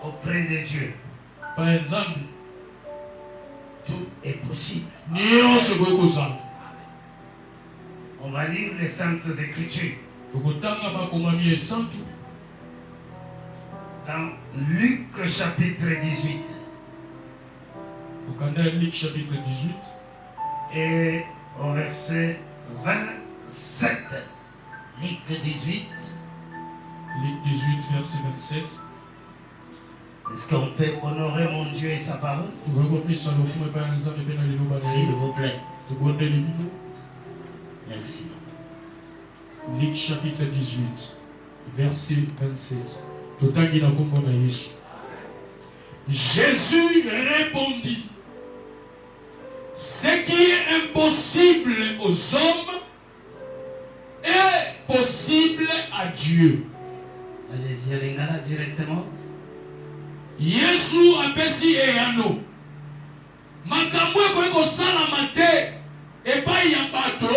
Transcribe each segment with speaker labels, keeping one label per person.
Speaker 1: Auprès de Dieu, tout est possible. On va lire les Saintes Écritures. Dans Luc chapitre 18.
Speaker 2: Luc chapitre 18.
Speaker 1: Et au verset 27. Luc 18.
Speaker 2: Luc 18, verset 27.
Speaker 1: Est-ce qu'on peut honorer mon Dieu et sa parole? S'il vous plaît. Merci.
Speaker 2: Luc chapitre 18, verset 27. Jésus répondit: ce qui est impossible aux hommes est possible à Dieu.
Speaker 1: Allez-y, allez directement.
Speaker 2: Yesu apesi eyano. Makambo eko salama te epai ya bato,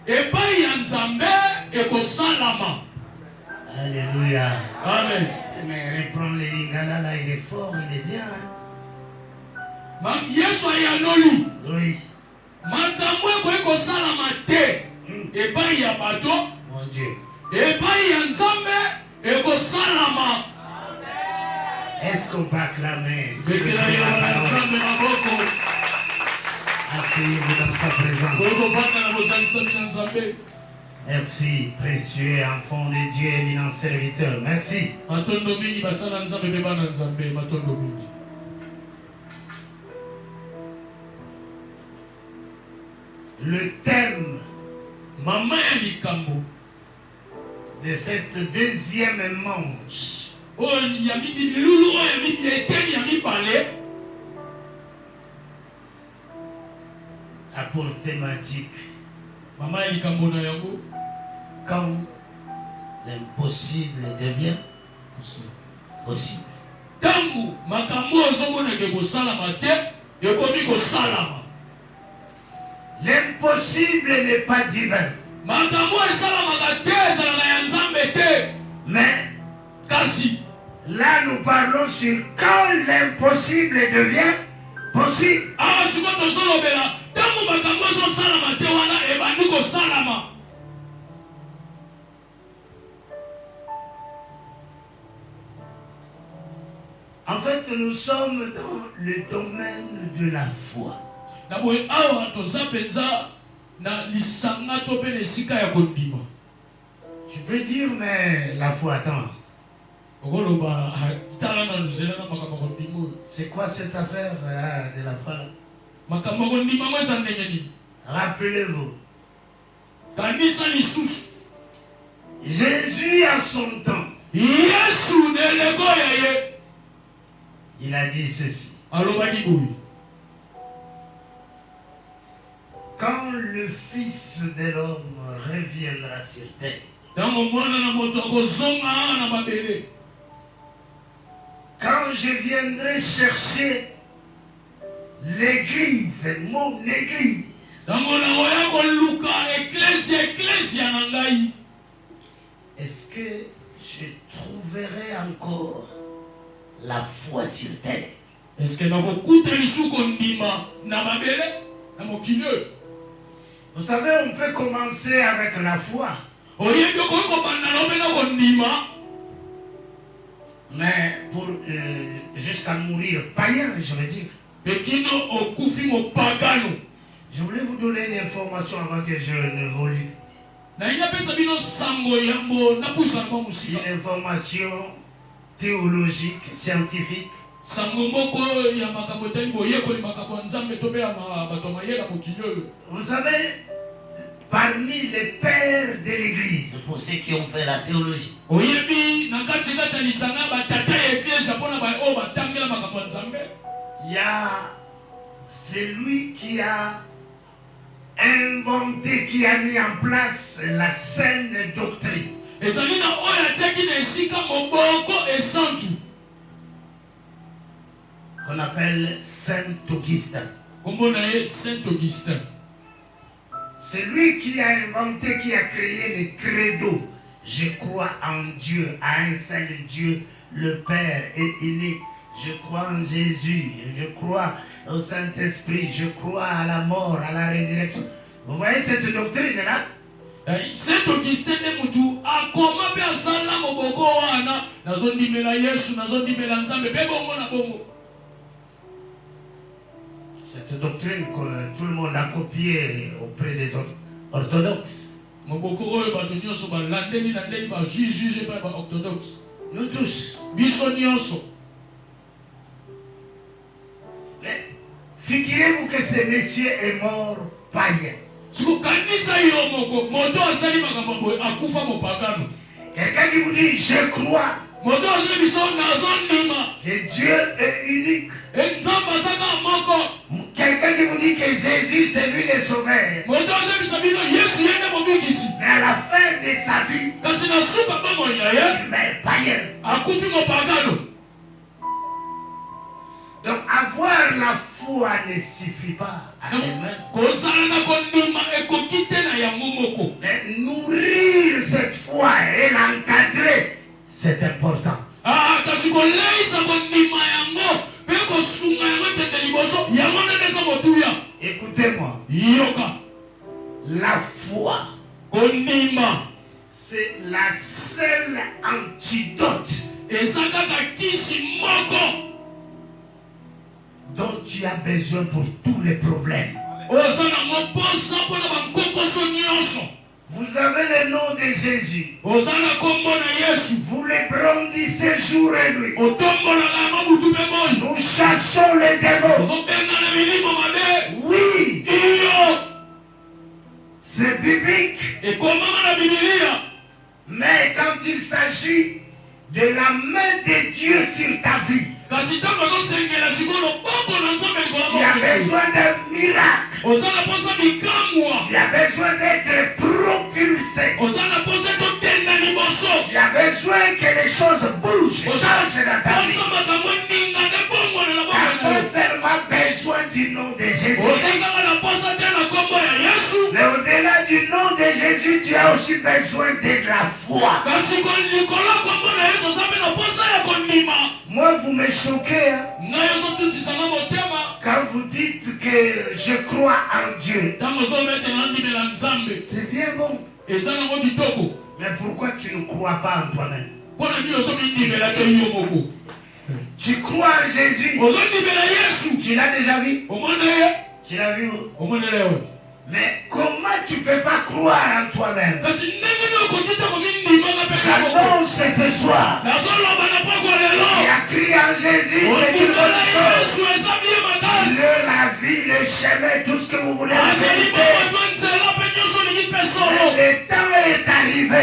Speaker 2: epai ya Nzambe eko salama.
Speaker 1: Alléluia.
Speaker 2: Amen.
Speaker 1: Mais reprendre les lingala là, il est fort, il est bien.
Speaker 2: Yesu ayanoli.
Speaker 1: Oui.
Speaker 2: Makambo eko salama te epai ya bato,
Speaker 1: Mon Dieu.
Speaker 2: epai ya Nzambe eko salama.
Speaker 1: Est-ce qu'on peut acclamer? Asseyez-vous dans sa présence. Merci, précieux enfant de Dieu, éminent serviteur. Merci. Le thème de cette deuxième manche a pour thématique quand l'impossible devient possible. L'impossible n'est pas divin. Mais là nous parlons sur quand l'impossible devient possible. En fait, nous sommes dans le domaine de la foi. Tu peux dire, mais la foi, attends. C'est quoi cette affaire de la foi là? Rappelez-vous. Jésus à son temps. Il a dit ceci. Quand le Fils de l'homme reviendra sur terre, quand je viendrai chercher l'église, mon église, est-ce que je trouverai encore la foi sur terre? Vous savez, on peut commencer avec la foi. Mais pour jusqu'à mourir païen, je veux dire. Je voulais vous donner une information avant que je ne vole. Une information théologique, scientifique. Vous savez, parmi les pères de l'église, pour ceux qui ont fait la théologie, il y a celui qui a inventé, qui a mis en place la saine doctrine. Qu'on appelle Saint Augustin. C'est lui qui a inventé, qui a créé le credo. Je crois en Dieu, à un seul Dieu, le Père est unique. Je crois en Jésus, je crois au Saint-Esprit, je crois à la mort, à la résurrection. Vous voyez cette doctrine-là?
Speaker 2: Saint Augustin ne mutu akoma pe asala moboko wana nazondimela Yesu nazondimela Nzambe pe bongo na bongo.
Speaker 1: Cette doctrine que tout le monde a copiée auprès des orthodoxes.
Speaker 2: Moboko oyo bato nyonso balandeli na ndeli ba juge pa ba orthodoxe.
Speaker 1: Nous tous.
Speaker 2: Biso nyonso.
Speaker 1: Mais figurez-vous que ce monsieur est mort païen. Quelqu'un qui vous dit je crois que Dieu est unique. Quelqu'un qui vous dit que Jésus c'est lui le sauveur. Mais à la fin de sa vie, il meurt païen. Donc avoir la foi ne suffit pas à elle-même. Mais nourrir cette foi et l'encadrer, c'est important. Écoutez-moi. La foi, c'est la seule antidote dont tu as besoin pour tous les problèmes. Vous avez le nom de Jésus. Vous le brandissez jour et nuit. Nous chassons les démons. Oui. C'est biblique. Mais quand il s'agit de la main de Dieu sur ta vie, tu as besoin d'un miracle. Tu as besoin d'être propulsé. Tu as besoin que les choses bougent, changent dans ta vie. Tu n'as pas seulement besoin du nom de Jésus. Mais au-delà du nom de Jésus, tu as aussi besoin de la foi. Moi, vous me choquez. Hein? Quand vous dites que je crois en Dieu. C'est bien bon. Mais pourquoi tu ne crois pas en toi-même? Tu crois en Jésus. Tu l'as déjà vu? Tu l'as vu où? Mais comment tu ne peux pas croire en toi-même? J'annonce ce soir. Il a crié en Jésus, c'est une bonne chose. La vie, le chemin, tout ce que vous voulez, la vérité. Le temps est arrivé.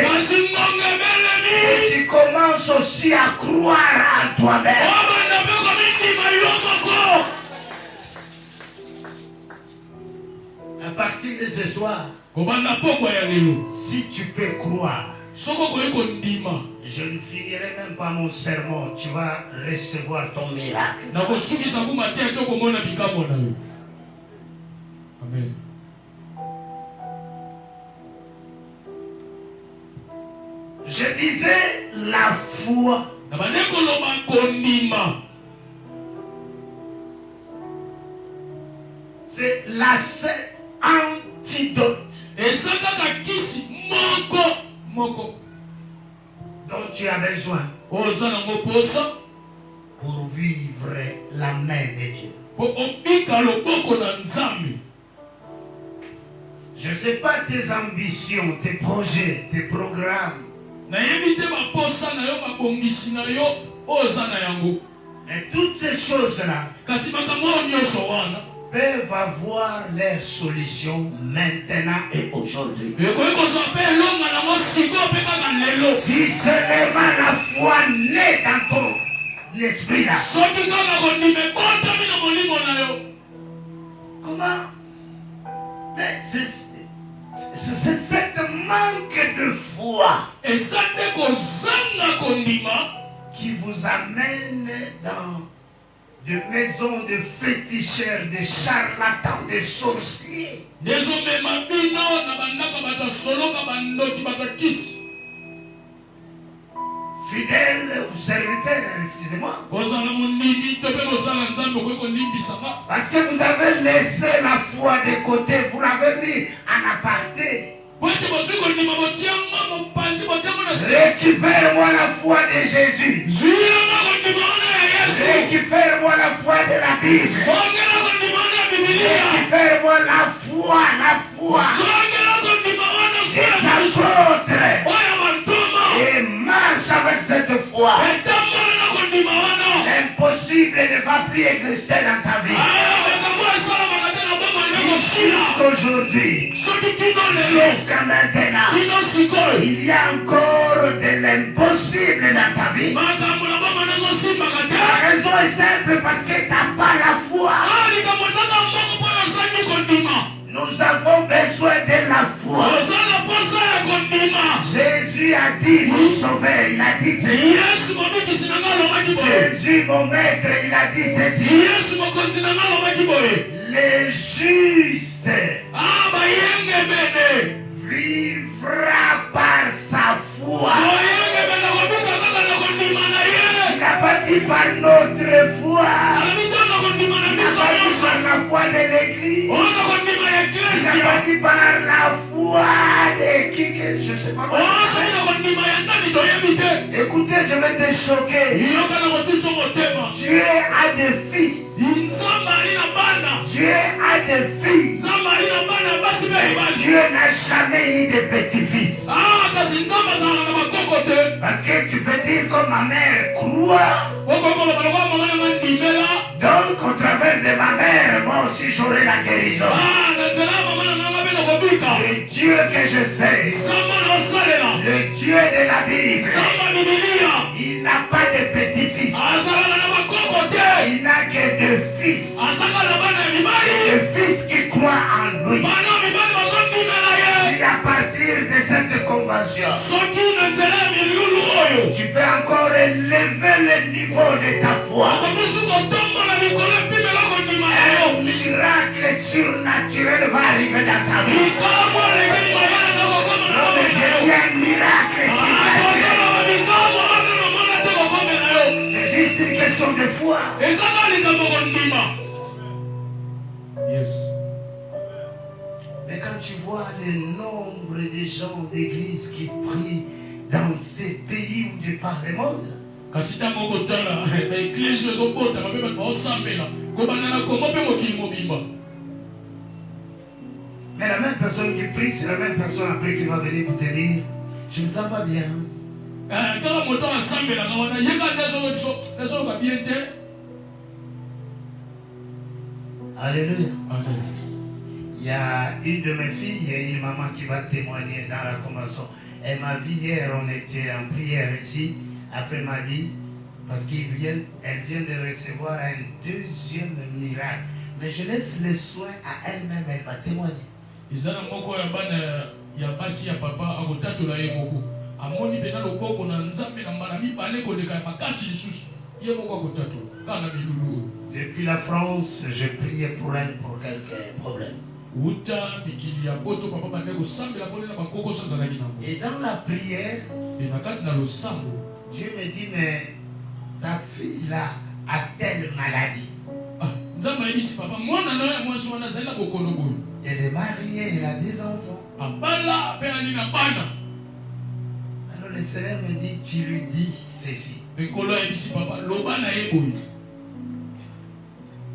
Speaker 1: Et tu commences aussi à croire en toi-même. À partir de ce soir, si tu peux croire, je ne finirai même pas mon sermon. Tu vas recevoir ton miracle.
Speaker 2: Amen.
Speaker 1: Je disais la foi. C'est antidote dont tu as besoin pour vivre la main de Dieu. Je ne sais pas tes ambitions, tes projets, tes programmes. Mais toutes ces choses-là peuvent avoir leur solution maintenant et aujourd'hui. Si seulement la foi naît dans ton esprit là. Comment? Mais c'est cette manque de foi qui vous amène dans de maisons de féticheurs, de charlatans, de sorciers. Fidèles ou serviteurs, excusez-moi. Parce que vous avez laissé la foi de côté, vous l'avez mis en aparté. Récupère-moi la foi de Jésus. Récupère-moi la foi de la Bible. Récupère-moi la foi des apôtres. Et marche avec cette foi. L'impossible ne va plus exister dans ta vie. Aujourd'hui, jusqu'à maintenant, il y a encore de l'impossible dans ta vie. La raison est simple, parce que tu n'as pas la foi. Nous avons besoin de la foi. Jésus a dit, mon sauveur, il a dit ceci. Jésus, mon maître, il a dit ceci. Le juste vivra par sa foi. Il n'a pas dit par notre foi. Il n'a pas dit par la foi de l'église. Il n'a pas dit par la foi de qui que je ne sais pas. Écoutez, je vais te choquer. Dieu a des fils. Dieu a des filles. Dieu n'a jamais eu de petits-fils. Parce que tu peux dire comme ma mère croit. Donc au travers de ma mère, moi aussi j'aurai la guérison. Le Dieu que je sais, le Dieu de la Bible, il n'a pas de petits-fils. Il n'a que deux fils. Des fils qui croient en lui. Si à partir de cette convention, tu peux encore élever le niveau de ta foi, un miracle surnaturel va arriver dans ta vie. Non, mais j'ai dit un miracle surnaturel. C'est juste une question de foi.
Speaker 2: Yes.
Speaker 1: Mais quand tu vois le nombre de gens d'église qui prient dans ces pays ou de par le monde, mais la même personne qui prie, c'est la même personne après qui va venir pour te dire, je ne sens pas bien. Alléluia. Il y a une de mes filles et une maman qui va témoigner dans la convention. Elle m'a vu hier, on était en prière ici. Après, elle m'a dit, parce qu'elle vient de recevoir un deuxième miracle. Mais je laisse les soins à elle-même, elle va témoigner. Depuis la France, je priais pour elle pour quelques problèmes. Et dans la prière, Dieu me dit, mais ta fille là a telle maladie. Elle est mariée, elle a des enfants. Alors le Seigneur me dit, tu lui dis ceci.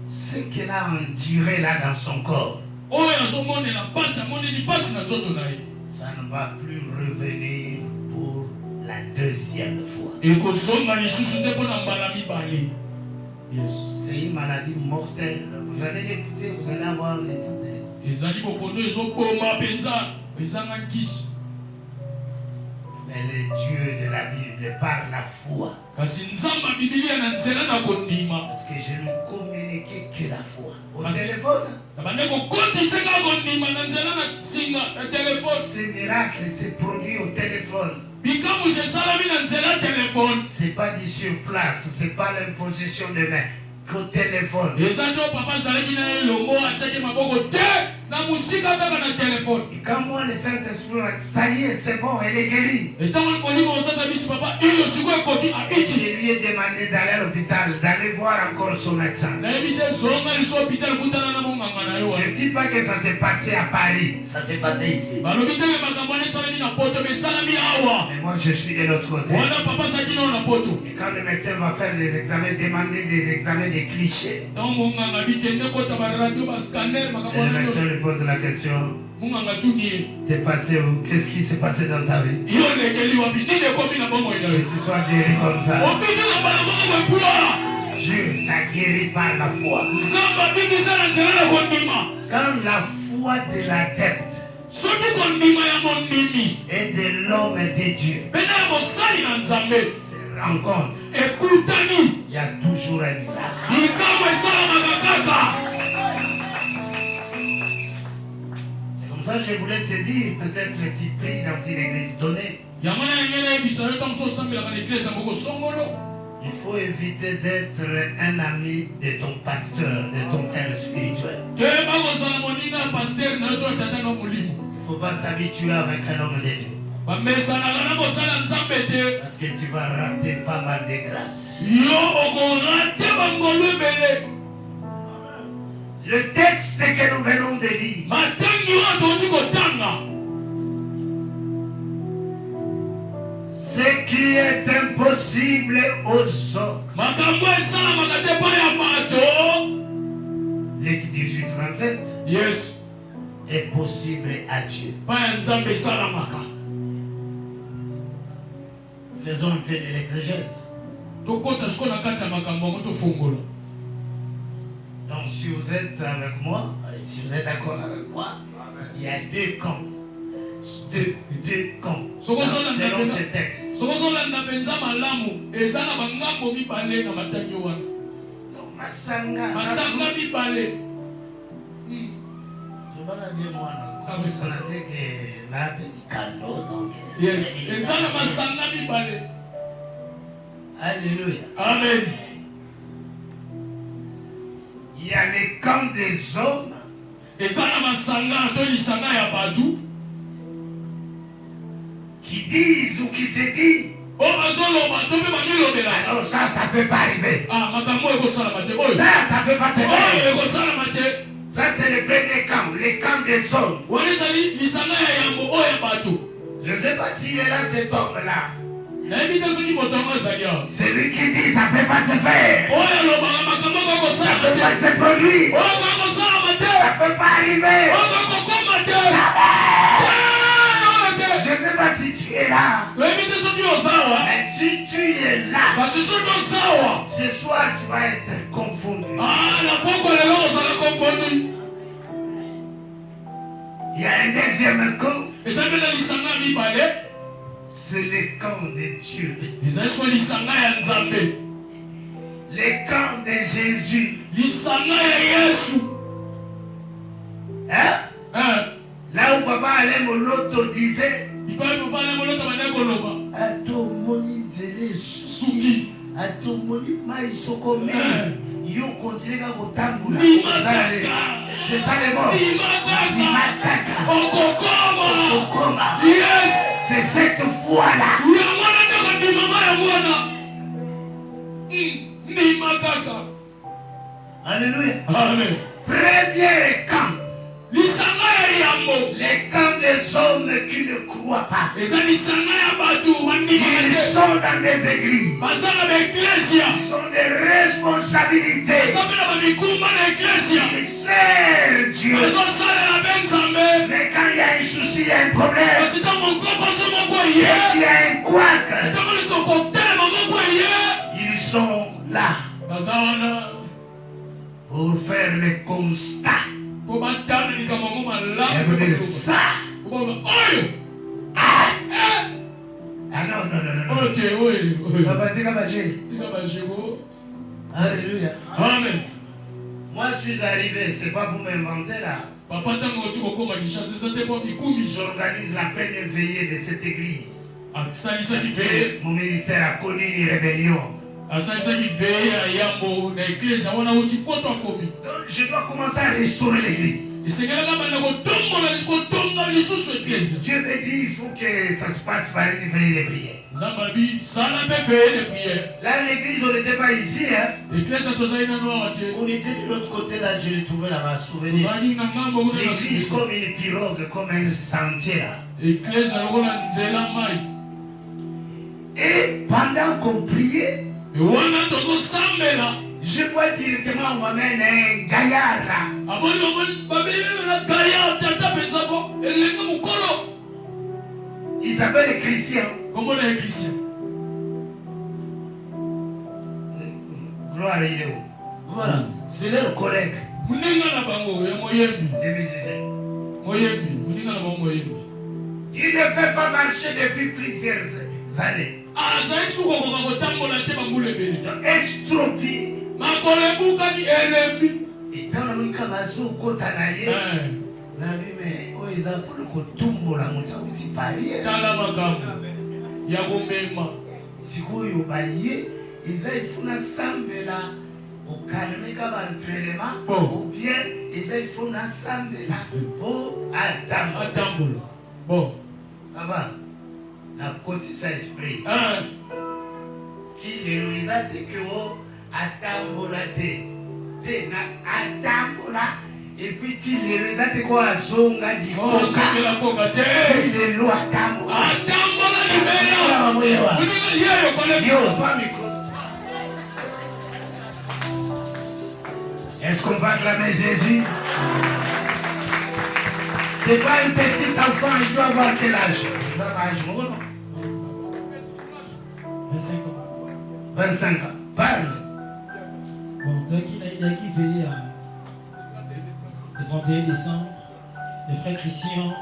Speaker 1: Ce qu'elle a enduré là dans son corps, ça ne va plus revenir pour la deuxième fois. C'est une maladie mortelle. Vous allez l'écouter, vous allez avoir le temps de l'écouter. Mais le Dieu de la Bible par la foi. Parce que je ne communiquais que la foi. Au téléphone. Ces miracles se produisent au téléphone. C'est pas dit sur place, c'est pas l'imposition de main. Qu'au téléphone. Et quand moi le Saint-Esprit, ça y est, c'est bon, elle est guérie. Et je lui ai demandé d'aller à l'hôpital, d'aller voir encore son médecin. Je ne dis pas que ça s'est passé à Paris, ça s'est passé ici. Mais moi je suis de l'autre côté. Et quand le médecin va faire des examens, demander des examens de clichés. Et le médecin lui pose la question. T'es passé où? Qu'est-ce qui s'est passé dans ta vie? Que tu sois guéri comme ça. Dieu t'a guéri par la foi. Quand la foi de l'adepte et de l'homme et de Dieu se rencontrent, il y a toujours un miracle. Ça, je voulais te dire, peut-être que tu pries dans une église donnée. Il faut éviter d'être un ami de ton pasteur, de ton père spirituel. Il ne faut pas s'habituer avec un homme de Dieu. Parce que tu vas rater pas mal de grâces. Le texte que nous venons de lire, ce qui est impossible aux hommes. Luc 18:27
Speaker 2: Yes.
Speaker 1: est possible à Dieu. Faisons un peu de l'exégèse. Donc si vous êtes avec moi, si vous êtes d'accord avec moi, il y a deux camps. Deux camps. Selon ce texte. Donc Masanga. Yes. Alléluia.
Speaker 2: Amen.
Speaker 1: Il y a les camps des hommes qui disent ou qui se disent, alors ça peut pas arriver. Ça peut pas se faire. Ça c'est le premier camp, les camps des hommes. Je ne sais pas s'il est là cet homme-là. C'est lui qui dit ça ne peut pas se faire. Ça ne peut pas se produire. Ça ne peut pas arriver. Je ne sais pas si tu es là. Mais si tu es là, ce soir tu vas être confondu. Il y a un deuxième camp. C'est le camp de Dieu. Le camp de Jésus. Hein? Là où papa allait Moloto disait, Atomoni Nzele Suki, Atomoni Maïsokome, Yo continue à Botamboula. C'est ça les mots.
Speaker 2: Yes.
Speaker 1: C'est cette foi-là. Alléluia.
Speaker 2: Amen.
Speaker 1: Premier camp.
Speaker 2: Lisanga ya yambo.
Speaker 1: Les camps des hommes qui ne croient pas.
Speaker 2: Eza lisanga ya batu bandima
Speaker 1: Ils
Speaker 2: te.
Speaker 1: sont dans des églises.
Speaker 2: Bazanga ba eklesia.
Speaker 1: Ils ont des responsabilités.
Speaker 2: Bazanga ba mikumba na eklesia.
Speaker 1: Ils servent Dieu.
Speaker 2: Bazosala na benzambe.
Speaker 1: Mais quand il y a un souci, il y a un problème.
Speaker 2: Kasi tango nkoko so moko
Speaker 1: Il y
Speaker 2: ye.
Speaker 1: a un couac.
Speaker 2: Tango likoko telema moko ye.
Speaker 1: Ils sont là
Speaker 2: Baza wana.
Speaker 1: pour faire le constat.
Speaker 2: Po batana likambo mo
Speaker 1: Et vous
Speaker 2: malamu.
Speaker 1: dire ça.
Speaker 2: Oyo.
Speaker 1: Ah non, non, non, non.
Speaker 2: Ok, oyo.
Speaker 1: Papa, tika baché.
Speaker 2: Tika bajego.
Speaker 1: Alléluia.
Speaker 2: Amen.
Speaker 1: Moi, je suis arrivé, c'est pas pour m'inventer là.
Speaker 2: Papa tango tu kokoma kishasa zate po mikumi.
Speaker 1: J'organise la première veillée de cette église.
Speaker 2: Asalisa
Speaker 1: Parce
Speaker 2: kiveye.
Speaker 1: que mon ministère a connu une rébellion.
Speaker 2: Asalisa kiveye ya yambo na eklesia wana uti poto akomi.
Speaker 1: Donc, je dois commencer à restaurer l'église.
Speaker 2: Esengelaka banda kotombola kotonga lisusu eklesia.
Speaker 1: Dieu me dit il faut que ça se passe par une veillée de prière.
Speaker 2: Zambabi sala pe veillée de prière.
Speaker 1: Là, l'église, on n'était pas ici. Hein.
Speaker 2: Eklesia tozali na noa te.
Speaker 1: On était de l'autre côté, là, je l'ai trouvé là-bas, souvenir.
Speaker 2: Tozali na ngambo kuna na
Speaker 1: L'église
Speaker 2: susu.
Speaker 1: comme une pirogue, comme un sentier là.
Speaker 2: Eklesia lokola nzela mai.
Speaker 1: Et pendant qu'on priait,
Speaker 2: Wana tozosambela.
Speaker 1: je vois directement, on m'amène un gaillard là.
Speaker 2: Aboni babeli na gaya tata penzako. Elenga mukolo.
Speaker 1: Il s'appelle les Christians.
Speaker 2: Comment les Christiens?
Speaker 1: Gloire à Dieu. Voilà, c'est leur collègue.
Speaker 2: Muninga na bango ya moyebi.
Speaker 1: Les musiciens.
Speaker 2: Moyebi. Muninga na bango moyebi.
Speaker 1: Il ne peut pas marcher depuis plusieurs années.
Speaker 2: Azali suko ko kotambola te bangule ebele.
Speaker 1: Donc, estropie.
Speaker 2: Makolo ebukani elembi.
Speaker 1: Et dans le cas où kota na ye, na lui mais ils ont pour le kotumbola muta uti parier.
Speaker 2: Tala makambo ya komema.
Speaker 1: Sikoyo baye, ils ont na sambela au calme comme entraînement ou bien ils font na sambela pour
Speaker 2: atambola. Bon.
Speaker 1: Papa, la côté Saint-Esprit. Tu les nous as dit que vous atambola te na atambola et puis tu les as dit quoi zonga di
Speaker 2: Oh, c'est la coca te.
Speaker 1: tu les lois atambola.
Speaker 2: Atambola libera.
Speaker 1: Yo, va micro. Est-ce qu'on va acclamer Jésus? C'est pas un petit enfant, il doit avoir quel âge? 25 ans. Parle.
Speaker 3: Bon, donc il a qui veillé le 31 décembre, le frère Christian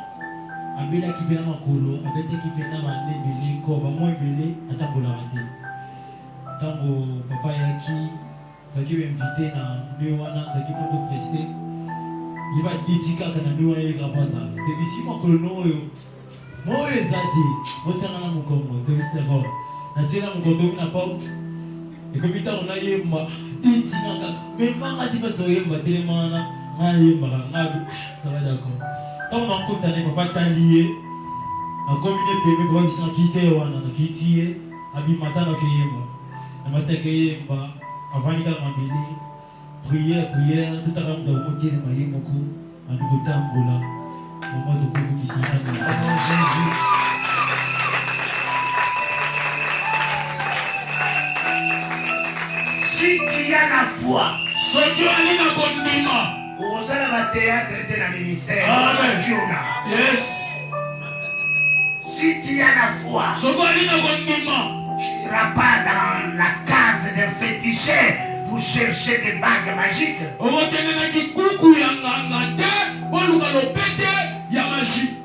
Speaker 3: a bien qui venait à Kolo, a bien qui venait à Nebele, Koba, moins belé, à Tambolarate. Tango, papa Yaki, donc il va inviter dans Néwana, donc il faut prester. Il va dédicacer quand on a eu un rapaz. Tu dis si moi que le nom est moi zadi, moi t'en as mon combo, tu dis d'accord. Na tena mon combo n'a pas. Et comme il t'a on a eu ma dédicace kaka. Mais manga tu peux soyer ma tellement na ngaye ma ngabi. Ça va d'accord. Tant on a compte année papa t'a lié. A combiné bébé papa qui s'en quitter wana na quitter. Abi matin na kiyemba. Na masa kiyemba avant il a mambeli. Prière, tout à l'heure, nous avons dit que nous avons beaucoup à nous tambola. Maman de beaucoup qui s'en
Speaker 1: Jésus. Si tu as la foi,
Speaker 2: Ce qui a dit dans ton dima.
Speaker 1: vous allez au théâtre et dans le ministère.
Speaker 2: Amen. Yes.
Speaker 1: Si tu as la foi,
Speaker 2: Ce qui a dit dans ton dima.
Speaker 1: tu n'iras pas dans la case d'un féticheur pour chercher des bagues magiques.
Speaker 2: Okende na kikuku ya nganga te, boluka lopete ya magie.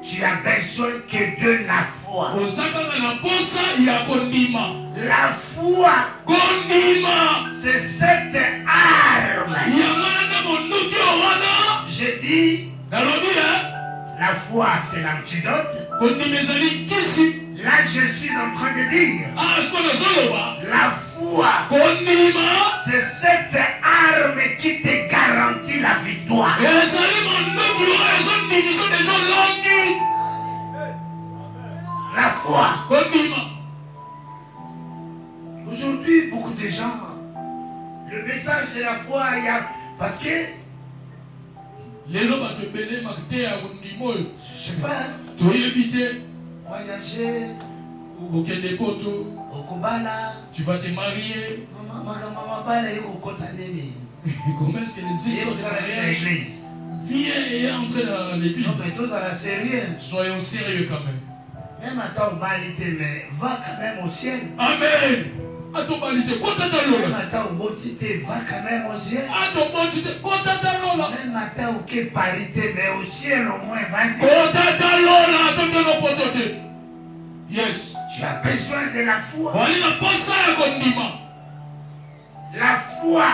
Speaker 1: Tu as besoin que de la foi.
Speaker 2: Osaka na posa ya kondima.
Speaker 1: La foi,
Speaker 2: Kondima.
Speaker 1: c'est cette arme.
Speaker 2: Yangana na monduki owana.
Speaker 1: Je dis,
Speaker 2: Nalobi
Speaker 1: la foi, c'est l'antidote.
Speaker 2: kondima ezali kisi.
Speaker 1: Là, je suis en train de dire,
Speaker 2: Ah, ce qu'on a zoloba.
Speaker 1: la foi,
Speaker 2: Kondima.
Speaker 1: c'est cette arme qui te garantit la victoire.
Speaker 2: Ezali monduki oyo ezondimisa deja longi.
Speaker 1: La foi.
Speaker 2: Kondima.
Speaker 1: Aujourd'hui, beaucoup de gens, le message de la foi, il y a... Parce que, je ne sais pas, voyager, au Kobala,
Speaker 2: tu vas te marier. Comment est-ce que les histoires de mariage viennent entrer dans l'église?
Speaker 1: Non, mais tous à la sérieux.
Speaker 2: Soyons sérieux quand même.
Speaker 1: Même à ton balité, mais va quand même au ciel.
Speaker 2: Amen. À ton balité, quand t'as dans l'eau.
Speaker 1: Même à ton botité, va quand même au ciel.
Speaker 2: À ton botité, quand t'as dans l'eau là.
Speaker 1: Même à ton parité, mais au ciel au moins, vas-y.
Speaker 2: Quand t'as dans l'eau là, t'as dans l'eau. Yes.
Speaker 1: Tu as besoin de la foi. La foi,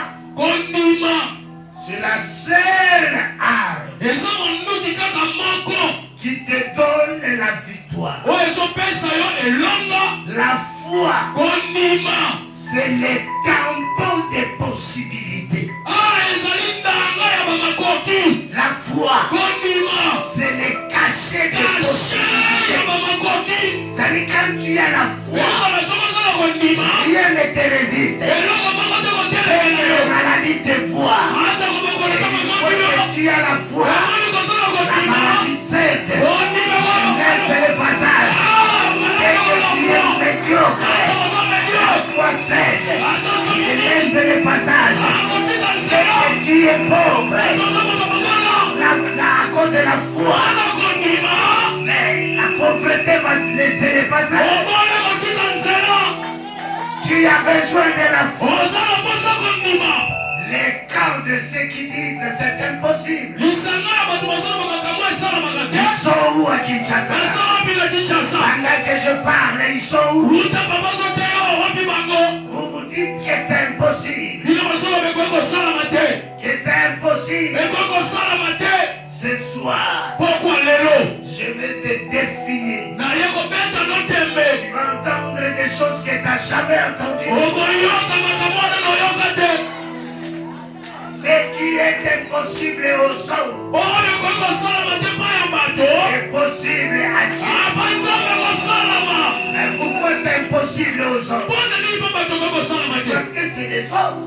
Speaker 1: c'est la seule arme qui te donne la victoire. La foi, c'est le tampon des possibilités. La foi, c'est le cachet des possibilités. C'est-à-dire quand tu as la foi, rien ne te résiste. Et les maladies te voient. Et que tu as la foi, la maladie cède. Laisse le passage. Et que tu es médiocre, la foi cède. Laisse le passage. Et que tu es pauvre, à cause de la foi. Mais la pauvreté va laisser le passage. Tu as besoin de la foi. Les cas de ceux qui disent c'est impossible. Ils sont où à Kinshasa? Pendant que je parle, ils sont où? Vous vous dites que c'est impossible. Que c'est impossible. Ce soir, je vais te défier. Tu vas entendre des choses que tu n'as jamais entendues. Ce qui est impossible aux hommes est possible à Dieu. Mais pourquoi c'est impossible aux hommes? Parce que c'est des hommes.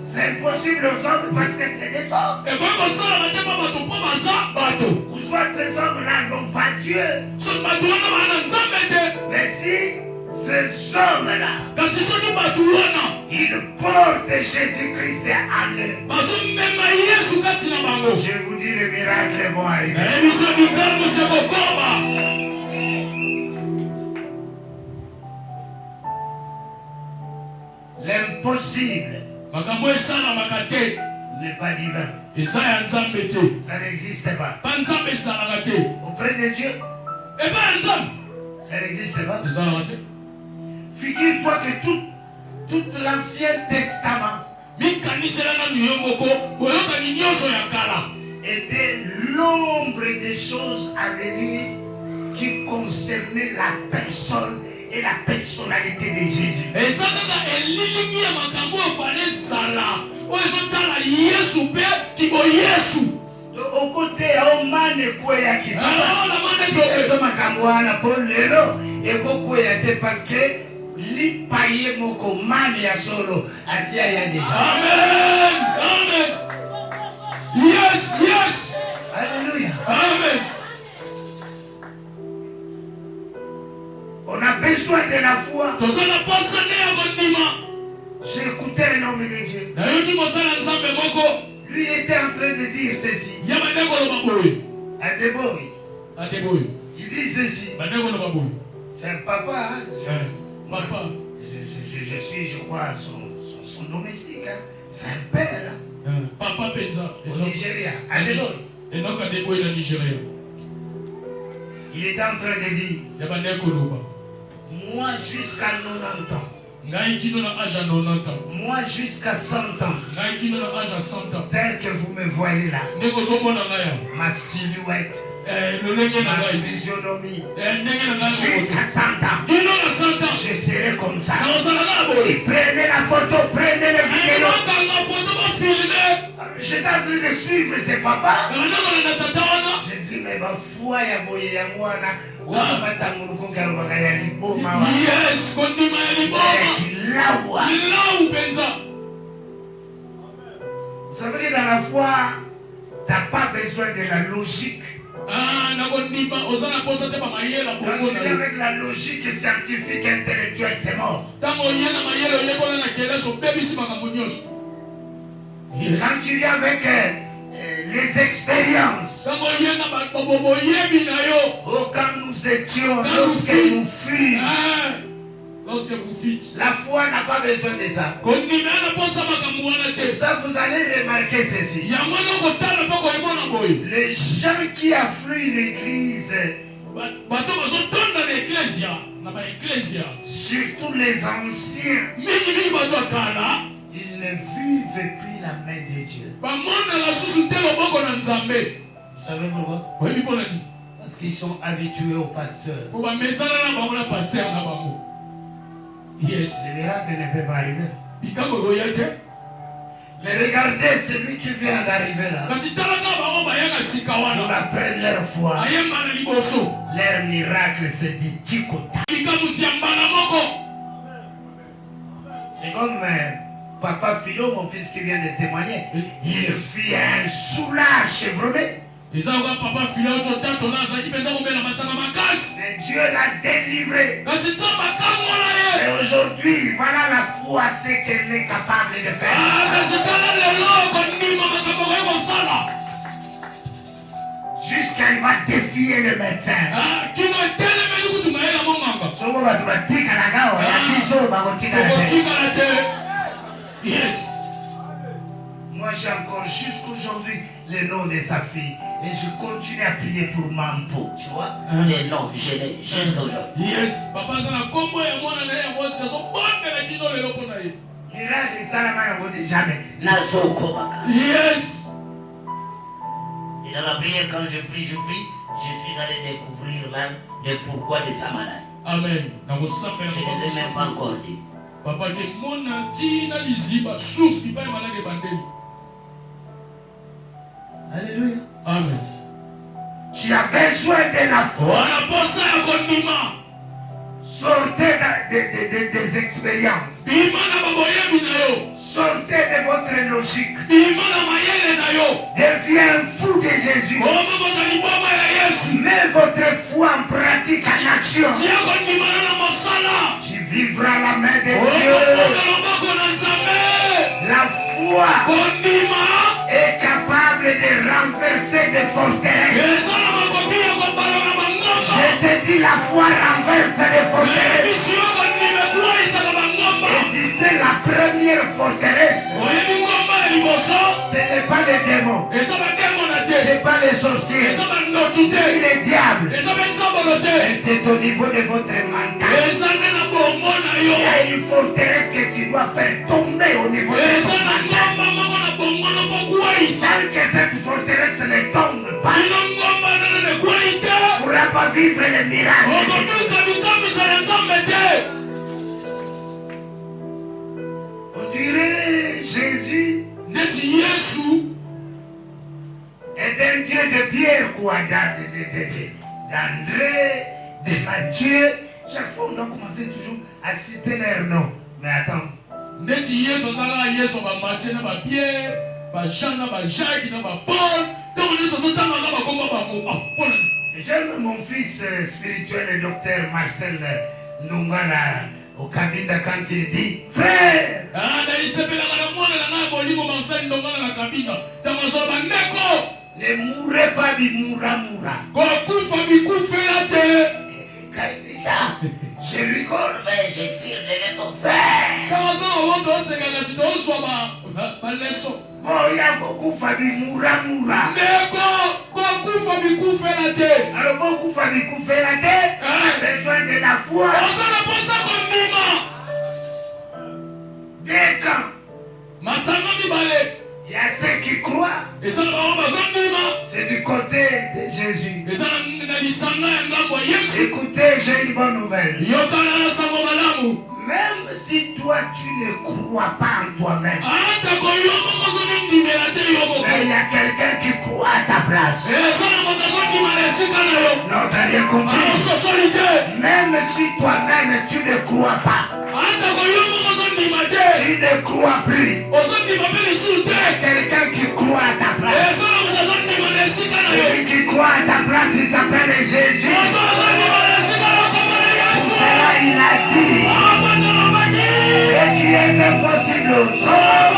Speaker 1: C'est impossible aux hommes parce que c'est des hommes. Ou soit ces hommes-là n'ont pas Dieu. Mais si ces hommes-là, ils portent Jésus-Christ en eux, je vous dis, les miracles vont arriver. L'impossible n'est pas divin. Ça n'existe pas. Auprès de Dieu, ça n'existe pas. Figure-toi que tout l'Ancien Testament était l'ombre des choses à venir qui concernaient la personne et la personnalité de Jésus. Au côté au mane kwea parce que li paye moko mane ya solo asia ya déjà.
Speaker 2: Amen. Amen. Yes, yes.
Speaker 1: Alléluia.
Speaker 2: Amen.
Speaker 1: On a besoin de la foi. J'ai écouté un homme de Dieu. Lui il était en train de dire ceci. Adeboy. Il dit ceci. C'est un papa.
Speaker 2: Papa.
Speaker 1: Je suis, je crois, son domestique. Hein. C'est un père.
Speaker 2: Papa Penza.
Speaker 1: Au Nigeria. Adeboy. Il était en train de dire. Moi jusqu'à 90 ans. Moi jusqu'à 100 ans. Tel que vous me voyez là. Ma silhouette. Ma physionomie. Jusqu'à 100 ans. Je serai comme ça. Prenez la photo, prenez la vidéo. J'étais en train de suivre ses papas. J'ai dit, mais ma foi, il y a boye ya mwana.
Speaker 2: Yes,
Speaker 1: Vous savez que dans la foi, tu n'as pas besoin de la logique. Quand tu es avec la logique scientifique intellectuelle, c'est mort. Quand tu viens avec les expériences, quand nous étions, lorsque vous fîtes, la foi n'a pas besoin de ça. Ça, vous allez remarquer ceci. Les gens qui affluent l'église, surtout les anciens, ils ne vivent plus la main de Dieu. Vous savez pourquoi? Parce qu'ils sont habitués au pasteur. Yes. Le miracle ne peut pas arriver. Mais regardez celui qui vient d'arriver là. On appelle leur foi. Leur miracle, c'est du tikota. C'est comme Papa Philo, mon fils qui vient de témoigner. Il fit un soulage chevronné. Mais Dieu l'a délivré. Et aujourd'hui, voilà la foi, c'est qu'elle est capable de faire. Jusqu'à il va défier le médecin. Yes. Moi j'ai encore jusqu'aujourd'hui le nom de sa fille. Et je continue à prier pour Mampo. Tu vois? Les noms, je l'ai jusqu'aujourd'hui. Yes. Papa, ça n'a combo et moi, on a jamais. Yes. Et dans la prière, quand je prie, je suis allé découvrir même le pourquoi de sa maladie. Amen. Je ne les ai même pas encore dit. Papa, que mon antina lisiba source qui paye malade bandemi. Alléluia. Amen. Tu as besoin de la foi. Sortez des expériences. Sortez de votre logique. Deviens fou de Jésus. Mets votre foi en pratique, en action. Tu vivras la main de Dieu. La foi est capable de renverser des forteresses. Je te dis, la foi renverse des forteresses. Et tu sais, la première forteresse, ce n'est pas les démons, ce n'est pas les sorciers, ni les diables, mais c'est au niveau de votre mental. Il y a une forteresse que tu dois faire tomber au niveau de ton mental. Sans que cette forteresse ne tombe pas, tu ne pourras pas vivre les miracles. On dirait Jésus est un Dieu de Pierre, quoi, d'André, de Matthieu. Chaque fois, on doit commencer toujours à citer leur nom. Mais attends. J'aime mon fils spirituel, le docteur Marcel Nungala, au cabinet quand il dit frère. Ne mourrez pas du moura. Quand il dit ça, je lui colle, mais je tire de son frère. Bon, il y a beaucoup de familles moura. Alors beaucoup de familles couffent la tête, a besoin de la foi. Dès quand il y a ceux qui croient, c'est du côté de Jésus. Écoutez, j'ai une bonne nouvelle. Même si toi tu ne crois pas en toi-même, mais il y a quelqu'un qui croit à ta place. Non, t'as rien compris. Même si toi-même tu ne crois pas, tu ne crois plus, quelqu'un qui croit à ta place. Celui qui croit à ta place, il s'appelle Jésus. Cela, il a dit. Et qui est impossible aux hommes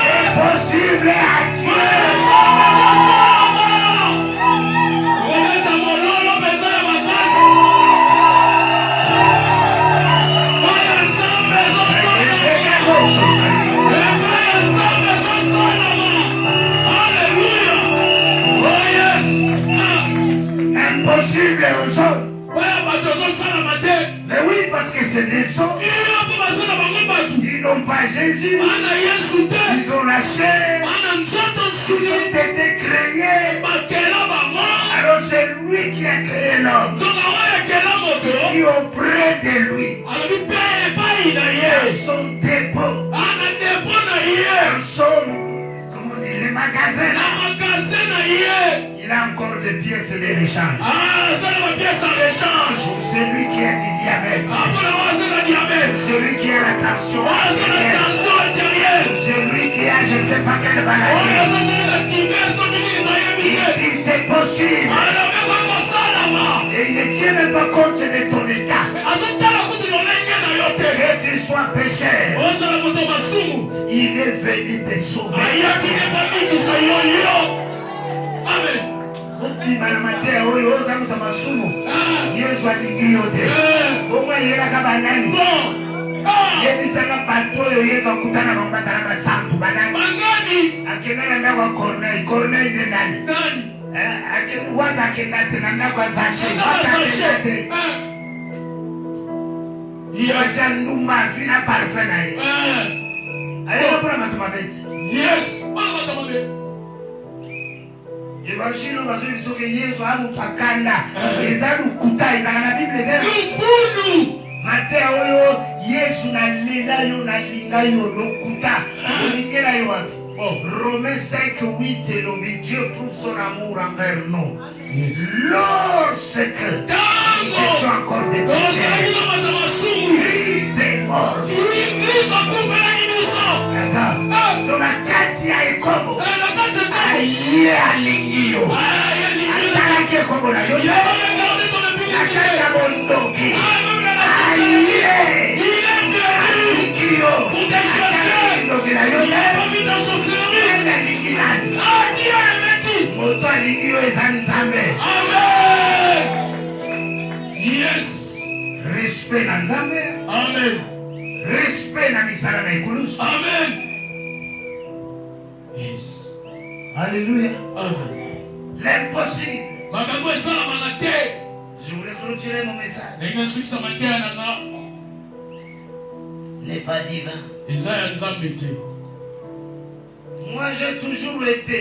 Speaker 1: est possible à Dieu. Impossible aux hommes. Mais oui, parce que c'est des hommes. Ils n'ont pas Jésus. Ils ont la chair. Ils ont été créés. Alors c'est lui qui a créé l'homme. Qui auprès de lui. Son dépôt. Son, comment on dit, les magasins. Il a encore des pièces de rechange. Pour celui qui a du diabète. Celui qui a la tension artérielle. Celui qui a je ne sais pas quelle maladie. Il dit c'est possible. Et il ne tient même pas compte de ton état. Que tu sois pécheur. Il est venu te sauver.
Speaker 2: Amen. Yes.
Speaker 1: Imagine bazo que Yesu amupakanda ezalu kuta ezala na Bible ndio Mateo oyo Yesu na linga yo lokuta olingela yo wapi Romains 5:8 et Dieu prouve son amour envers nous lorsque nous étions encore des pécheurs Christ est mort dans la carte ya Yakobo aye alingio atalaki Yakobo na yo akaka bondoki aye alingio bondoki na yo moto alingio eza Nzambe.
Speaker 2: Amen. Yes.
Speaker 1: Respect na Nzambe.
Speaker 2: Amen.
Speaker 1: Respect na misala na ikulusu.
Speaker 2: Amen. Yes.
Speaker 1: Alléluia.
Speaker 2: Amen.
Speaker 1: L'impossible. Je voulais clôturer mon message. N'est pas divin. Moi j'ai toujours été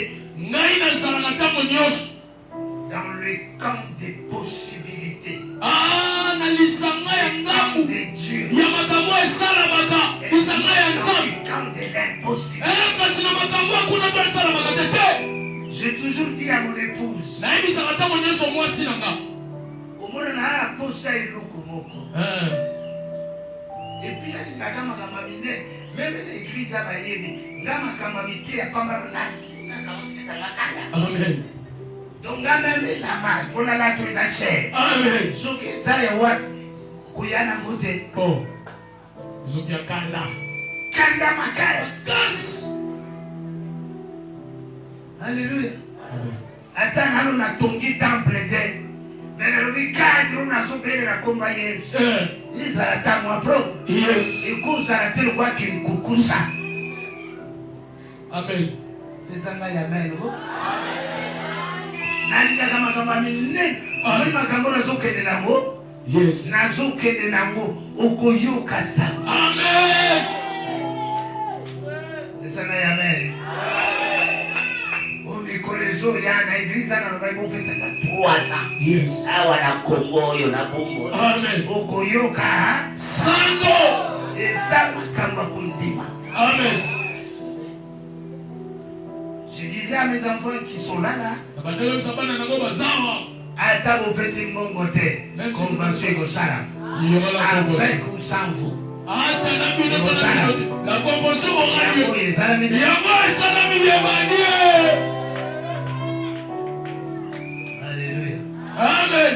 Speaker 1: dans le camp des possibilités. Le camp de Dieu. Le camp de l'impossible. J'ai toujours dit à mon épouse. Et puis là, même l'église a
Speaker 2: Amen.
Speaker 1: donc même la marque, il faut la trouver sa chair.
Speaker 2: Amen.
Speaker 1: Ce que ça est what Kuyana Mote.
Speaker 2: Bon. Zokia Kanda.
Speaker 1: Kanda Makas. Alléluia. Attends, nous avons tongi temple. Mais nous avons cadre, nous avons fait la compagnie. Ils ont moi pro.
Speaker 2: Yes.
Speaker 1: Et qu'on s'arrête le quoi qu'il coucoussa.
Speaker 2: Amen.
Speaker 1: Les amis, amen. Nanda kama kama minne. Amen. Makambo na zoke de nango.
Speaker 2: Yes.
Speaker 1: Na zoke de nango. Okoyoka sa.
Speaker 2: Amen.
Speaker 1: Les amis, amen. Kolezo ya na igriza na Bible pesa na 3 ans.
Speaker 2: Yes.
Speaker 1: Awa na Kongo yo na Bongo.
Speaker 2: Amen.
Speaker 1: Okoyoka
Speaker 2: Sando.
Speaker 1: Ezama kamba kundima.
Speaker 2: Amen.
Speaker 1: Je disais à mes enfants qui sont là,
Speaker 2: Avec
Speaker 1: ou sans vous.
Speaker 2: La convention aura lieu.
Speaker 1: Alléluia.
Speaker 2: Amen.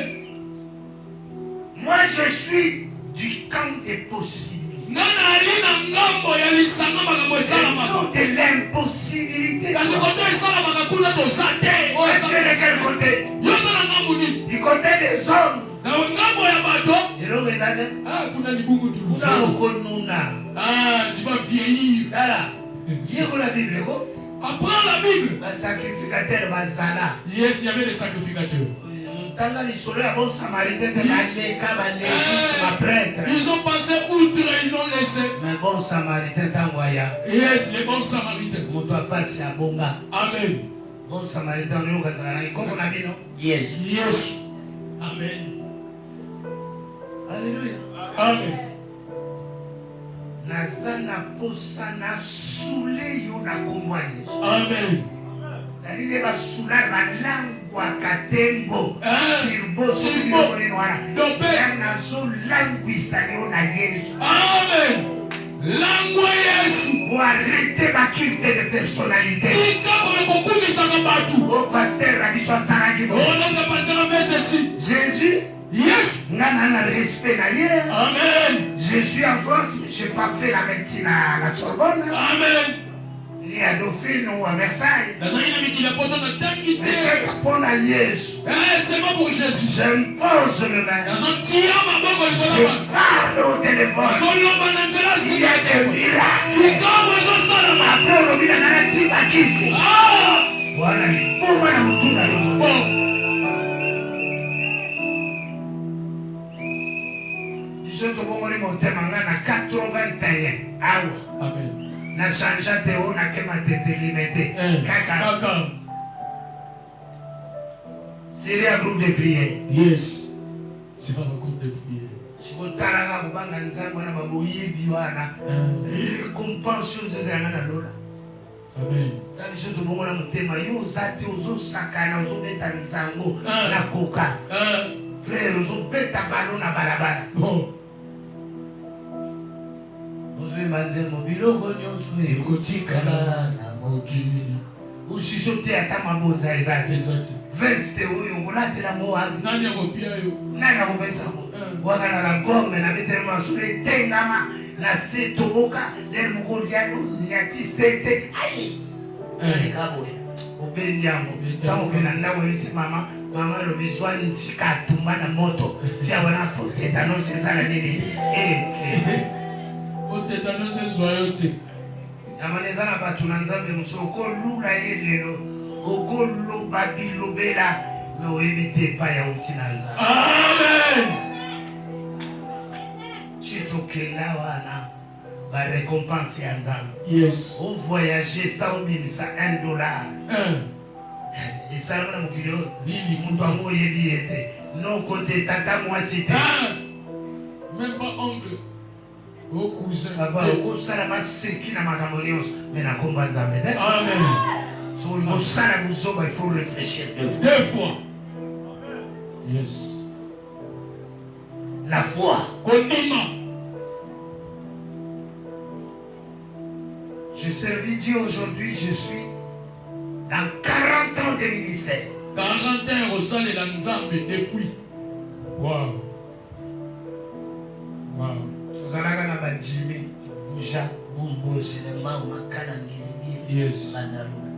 Speaker 1: Moi, je suis du camp des possibilités. Et non de l'impossibilité. Est-ce que de quel côté? Du côté des hommes.
Speaker 2: Tu vas vieillir. Apprends la Bible. Yes, il y avait des sacrificateurs. Ils ont passé outre, ils ont laissé.
Speaker 1: Mais bon samaritain t'envoya.
Speaker 2: Yes, les bons samaritains. Amen.
Speaker 1: Bon samaritain, comment on a dit non? Yes.
Speaker 2: Yes. Amen.
Speaker 1: Alléluia.
Speaker 2: Amen.
Speaker 1: Nazana posana soule yo na komwa Yesu.
Speaker 2: Amen.
Speaker 1: Dalile ba soula ba langwa katembo. Kirbo
Speaker 2: Kirbo. Dope.
Speaker 1: Na so langwisa yo na Yesu.
Speaker 2: Amen. Langwa Yesu.
Speaker 1: Pour arrêter ma culte de personnalité. Au pasteur Rabiswa Saragibo. Jésus.
Speaker 2: Yes.
Speaker 1: Nana respect d'ailleurs.
Speaker 2: Amen.
Speaker 1: Je suis en France, je n'ai pas fait la médecine à la Sorbonne.
Speaker 2: Amen.
Speaker 1: Il y a Dauphine ou à Versailles. Mais pour la Yesu.
Speaker 2: C'est bon pour Jésus.
Speaker 1: Je me pose le main. Je parle au téléphone. Il y a des miracles. Après, on a la Sibakisi. Voilà, pour moi, la Moutouna. Je te vois mon thème en 81.
Speaker 2: Amen.
Speaker 1: Na chanja teo na kema tete limité. Kaka. C'est un groupe de prière.
Speaker 2: Yes. C'est pas un groupe de prière.
Speaker 1: Si vous taranga kubanga nzango na baboyibi wana. Récompense choses ezanga lola.
Speaker 2: Amen.
Speaker 1: Tali je te vois na motema yo zati ozo sakana ozo beta nzango na koka. Frère ozo beta balo na balabala.
Speaker 2: Bon.
Speaker 1: Vous m'avez mobile au gonyon, écoutez-la, la mokili. Vous chuchotez à ta mabonza, exact. Veste, oui, on a dit la moa.
Speaker 2: Nani a copié.
Speaker 1: Nana, on fait ça. Ouagana la gomme, n'a pas tellement soulé, tengama, la setoboka, les mongoliens, n'y a ti sete. Aïe! Allez, caboué. Au Bendiamo, quand on fait la ici, maman, le besoin de tika, tumba na moto. Tiens, on a posé, t'as non, c'est ça la nini. Eh, Yamaneza na batu na nzambe musoko lula yelelo okolo babilo bela no evite pa ya utinanza.
Speaker 2: Amen.
Speaker 1: Chito kela wana ba récompense ya nzambe.
Speaker 2: Yes.
Speaker 1: Au voyager sans binisa $1. Et ça na mukilo ni mutu amu yebi ete no côté tata moi cité.
Speaker 2: Même pas oncle. Au cousin.
Speaker 1: Papa, au cousin, ma séquille na makamonios, mais na combat d'âme.
Speaker 2: Amen.
Speaker 1: So il faut réfléchir
Speaker 2: deux fois. Yes.
Speaker 1: La foi. Je servis Dieu aujourd'hui, je suis dans 40 ans de ministère.
Speaker 2: 40 ans au sein de l'ensemble depuis. Wow. Wow.
Speaker 1: Tuzalaka na bajimi, buja, bumbo, cinéma, makana ngiri.
Speaker 2: Yes.
Speaker 1: Banaruna.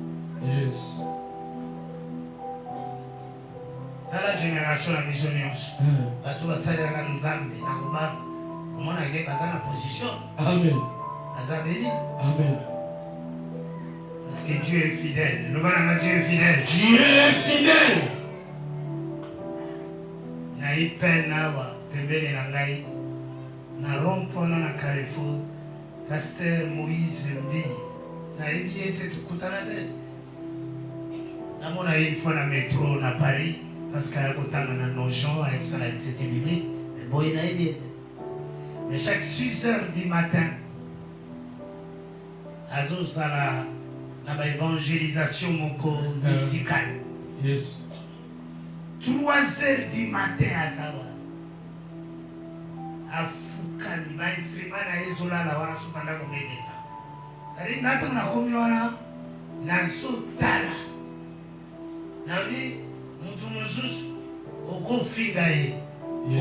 Speaker 2: Yes.
Speaker 1: Dans la génération la missionnaire, bato basalaka nzambe na ngomba, omona ke baza na position.
Speaker 2: Amen.
Speaker 1: Baza béni.
Speaker 2: Amen.
Speaker 1: Parce que Dieu est fidèle. Le bon Dieu est fidèle.
Speaker 2: Dieu est fidèle.
Speaker 1: Na ipen nawa pembeni na ngai. Na rompona na Carrefour. Pasteur Moïse Mbi. Na ibi ete tukutana te. Namona une fois na métro na Paris. Parce qu'il y a autant de gens avec ça, c'était biblique. Mais bon, il y a une. Mais chaque 6 heures du matin, Azos dans la évangélisation musicale.
Speaker 2: Yes.
Speaker 1: 3 heures du matin à savoir. À sukani mainstrument na ezolala wana sukanda komedeta tari nata nakomi wana nazotala nabi mutu mosusu okofinga ye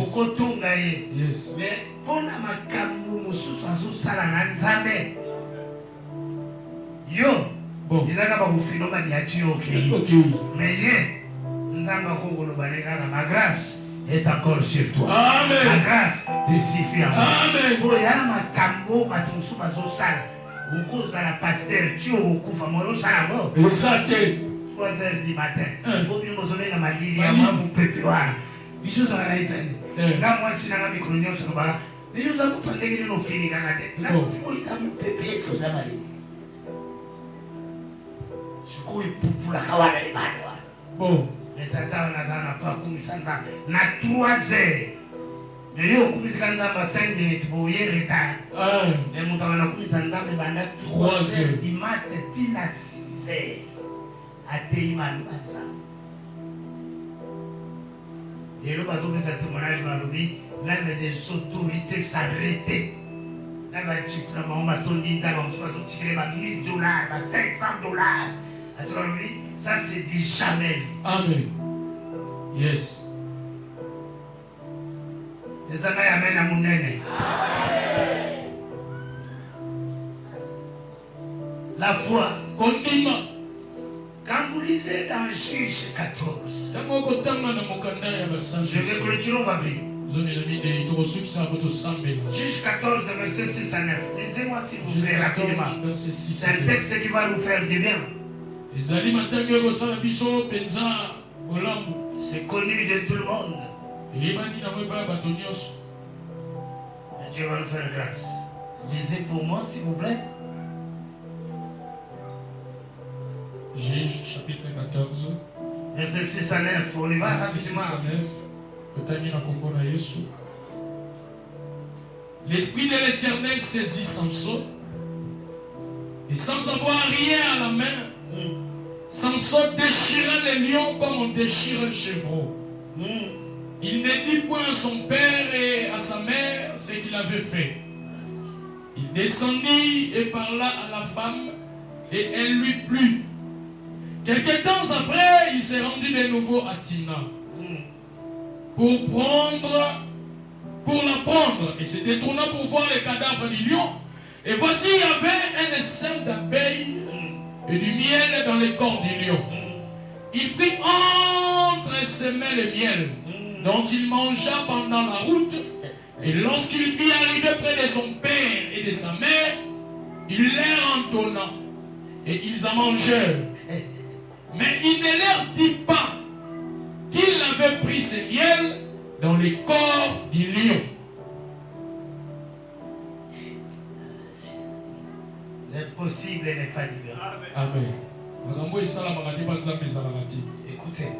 Speaker 1: okotunga ye mais mpona makambo mosusu azosala na nzambe yo ezaka bakofinoma niati yo okei mais ye nzambe akokoloba ne kaka ma grâce est encore sur toi. Amen. La grâce te suffit. Amen. Pour y aller makambo batunsu bazosala. Ukoza la pasteur tu okufa moyo sala bo. Exact. 3h du matin. Bobi mozole na malili ya mamu pepe wana. Biso za na ipende. Nga mwasi na micro nyonso no bala. Biso za mutu ndenge no fini kana te. Na fiko isa mu pepe eso za malili. Siko ipupula kawana le bana wa. Bon. Les tata wanazana pa kumisanza na 3h. Mais yo kumisika nzamba 5 minutes pour y retard. Mais mon tabana kumisanza me banda 3h du matin tina 6h. Ateyimani banza. Et le bazo pesa témoignage balobi même des autorités s'arrêter. Là va dire que maman tondi nzala on soit tikele ba $1000, ba $500. Ça c'est dit jamais. Amen. Yes. Les amis, amen à mon nene. La foi. Quand vous lisez dans Juge 14, je vais clôturer, on va prier. Juge 14, verset 6 à 9. Lisez-moi s'il vous plaît rapidement. C'est un texte qui va nous faire du bien. C'est connu de tout le monde. Dieu va nous faire grâce. Lisez pour moi, s'il vous plaît.
Speaker 2: Juge chapitre 14.
Speaker 1: Verset 6 à 9. On y va rapidement.
Speaker 2: L'esprit de l'Éternel saisit Samson. Et sans avoir rien à la main, Samson déchira les lions comme on déchire un chevreau. Il ne dit point à son père et à sa mère ce qu'il avait fait. Il descendit et parla à la femme et elle lui plut. Quelque temps après, il s'est rendu de nouveau à Tina pour la prendre et se détourna pour voir les cadavres du lion. Et voici, il y avait un essaim d'abeilles et du miel dans les corps du lion. Il prit entre ses mains le miel dont il mangea pendant la route. Et lorsqu'il fit arriver près de son père et de sa mère, il leur en donna et ils en mangèrent. Mais il ne leur dit pas qu'il avait pris ce miel dans les corps du lion.
Speaker 1: L'impossible n'est pas divin.
Speaker 2: Amen.
Speaker 1: Écoutez.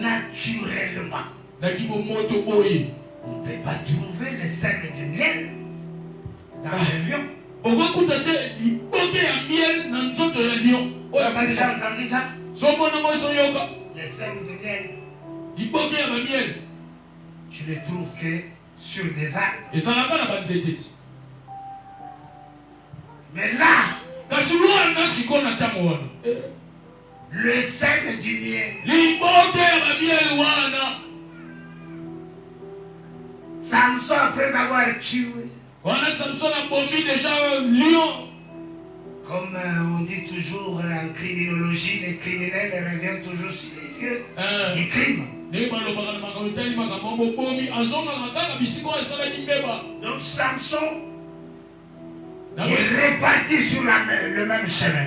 Speaker 1: Naturellement, on ne peut pas trouver le sel du miel dans le lion. On a déjà entendu ça? Le sel du miel. Tu ne le trouves que sur des arbres. Mais là, le sel du miel. Samson, après avoir tué, comme on dit toujours en criminologie, les criminels reviennent toujours sur les lieux du crime. Donc Samson il est reparti sur le même chemin.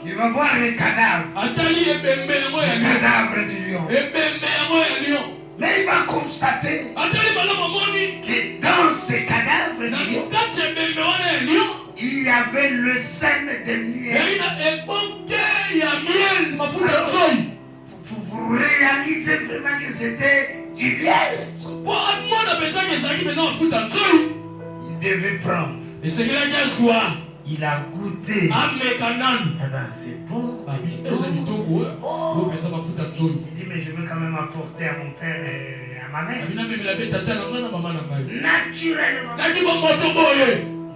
Speaker 1: Il va voir les cadavres. Les cadavres du lion. Mais il va constater que dans ces cadavres du lion, il y avait le sel de miel. Pour réaliser vraiment que c'était du miel, il devait prendre. Il a goûté. Eh ben c'est bon. Il dit mais je veux quand même apporter à mon père et à ma mère.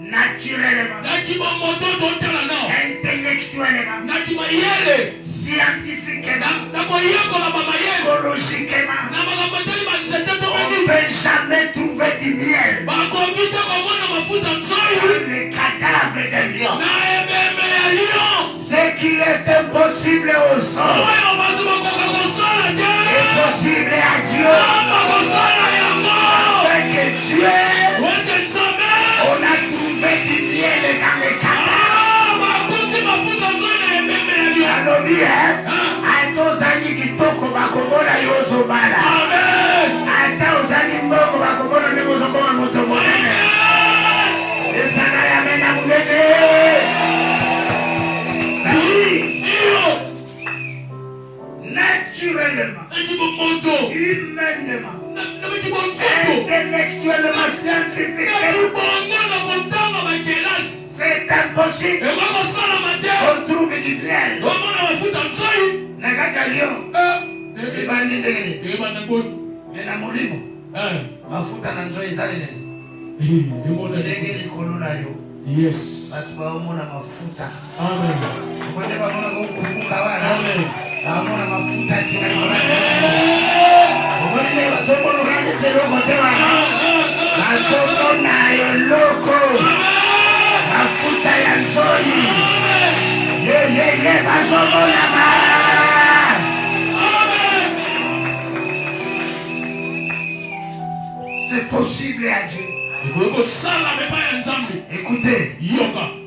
Speaker 1: Naturellement, intellectuellement, scientifiquement, écologiquement, on ne peut jamais trouver du miel sur les cadavres de lion. Ce qui est impossible aux hommes est possible à Dieu. Avec Dieu, on a trouvé du miel dans les cadavres. Alobi, ata ozali kitoko bakobona yo ozobala. Ata ozali mboko bakobona ndenge ozokoma moto monene. Esana ya mena munene. Naturellement, humainement, intellectuellement, scientifiquement, c'est impossible qu'on trouve du miel. Nakati ya lion, ibandi ndenge. Mena mulimo, mafuta na nzoi ezali nini. Ndenge likolo na yo.
Speaker 2: Yes.
Speaker 1: Basi baomona mafuta.
Speaker 2: Amen.
Speaker 1: Kwende bamona kumbuka wana.
Speaker 2: Amen.
Speaker 1: Baomona mafuta sina wana. Omone basomona kanje teloko tewana. Basomona yo loko. Mafuta ya nzoi. Ye, basomona ma. C'est possible à Dieu. Écoutez,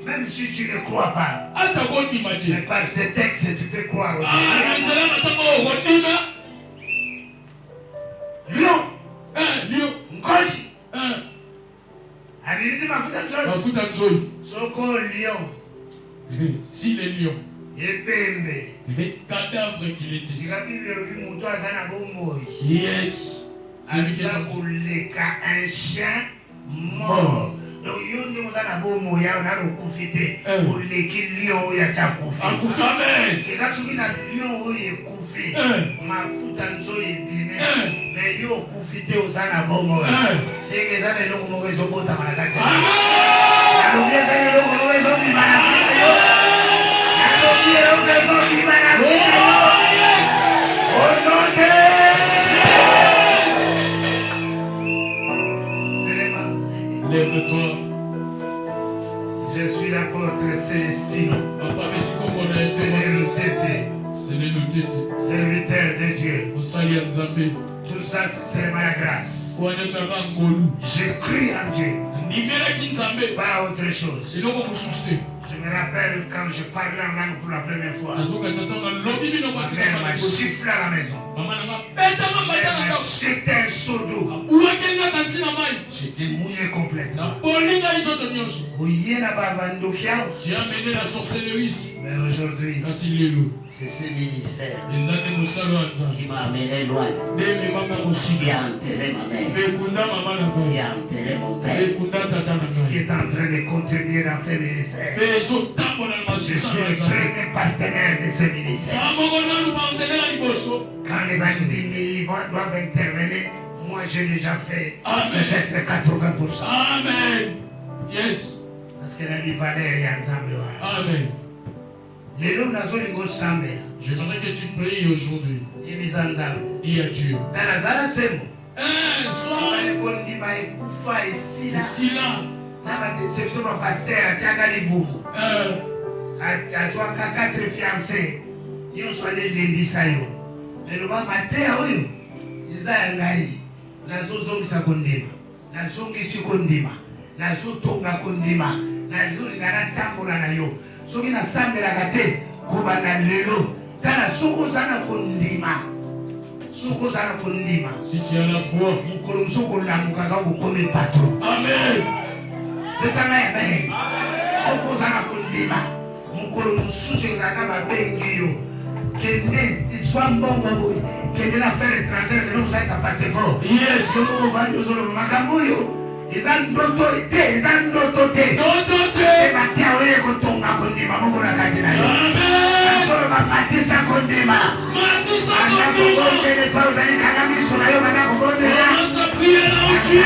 Speaker 1: même si tu ne crois pas, mais par ces textes, tu peux croire aussi. Lion, Nkosi, Abilisi mafuta nzoi. Soko lion,
Speaker 2: si les lions,
Speaker 1: Yepembe,
Speaker 2: les cadavres qu'il est dit.
Speaker 1: Sika Bible elobi mutu aza na bomoi.
Speaker 2: Yes.
Speaker 1: Aza koleka un chien mort. Donc yo ndenge oza na bomoi awa nano okufi te. Oleki lion oyo asi akufi.
Speaker 2: Amen.
Speaker 1: Sika soki na lion oyo ekufi, mafuta nzoi ebimi, mais yo okufi te oza na bomoi. Seke eza na eloko moko ezobotama na kati. Nalobi eza na eloko moko ezobima na kati yo. Nalobi eloko ezobima na kati yo. Au nom de
Speaker 2: lève-toi.
Speaker 1: Je suis l'apôtre Célestino, serviteur de Dieu. Tout ça, c'est ma grâce. Je crie en Dieu, pas autre chose. Je me rappelle quand je parlais en langue pour la première fois. Ma mère m'a sifflé à la maison. Elle m'a jeté un seau d'eau. J'étais mouillé complètement.
Speaker 2: Tu as mené la sorcellerie ici.
Speaker 1: Mais aujourd'hui, c'est ce ministère qui m'a amené loin. Qui a enterré ma mère. Qui a enterré mon père. Qui est en train de contribuer dans ce ministère. Je suis le premier partenaire de ce ministère. Quand les bandits doivent intervenir, moi j'ai déjà fait peut-être 80%.
Speaker 2: Amen. Yes.
Speaker 1: Parce que la vie valeur est ensemble.
Speaker 2: Amen.
Speaker 1: J'aimerais
Speaker 2: que tu pries aujourd'hui. Dis à Dieu.
Speaker 1: Sois ici là. Na déception mon pasteur atiaka libumu. Azwa ka 4 fiancés. Yo swale lendisa yo. Lelo ba matea oyo. Izaya ngai. Nazozongisa kondima. Nazongisi kondima. Nazotonga kondima. Nazolingana tambola na yo. Soki na sambelaka te kobanda lelo. Tala soko zana kondima. Soko zana kondima.
Speaker 2: Si tu as la foi.
Speaker 1: Mukolo soko lamukaka kokomi patron.
Speaker 2: Amen.
Speaker 1: Besana ya bae. Soko zana kondima. Mukolo mususu zana babengi yo. Kende soit mbongo boy. Kende na faire étrangère de nous ça passe pas.
Speaker 2: Yes.
Speaker 1: Soko vanyo zolo makambo yo. Izan doto te. Doto te.
Speaker 2: Doto te.
Speaker 1: Batia wewe kutonga kondima Mungu na kati na yo.
Speaker 2: Amen.
Speaker 1: Matisa Kondima.
Speaker 2: Matisa Kondima. Commence à prier là où tu